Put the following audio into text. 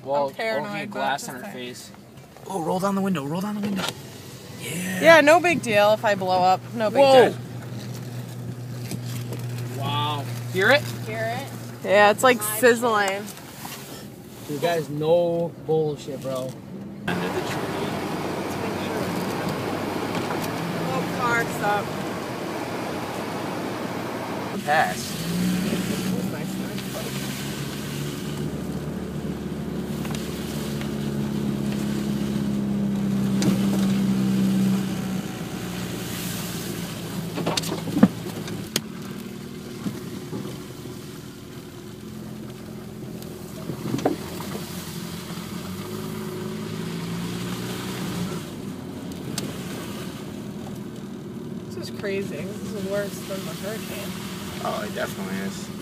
Well, I'm paranoid. okay, glass on her face. Oh, roll down the window. Roll down the window. Yeah. Yeah, no big deal if I blow up. No big Whoa. deal. Wow. Hear it? Hear it? Yeah, it's like sizzling. You guys, no bullshit, bro. Oh, car, stop. Pass. This is crazy. This is worse than the hurricane. Oh, it definitely is.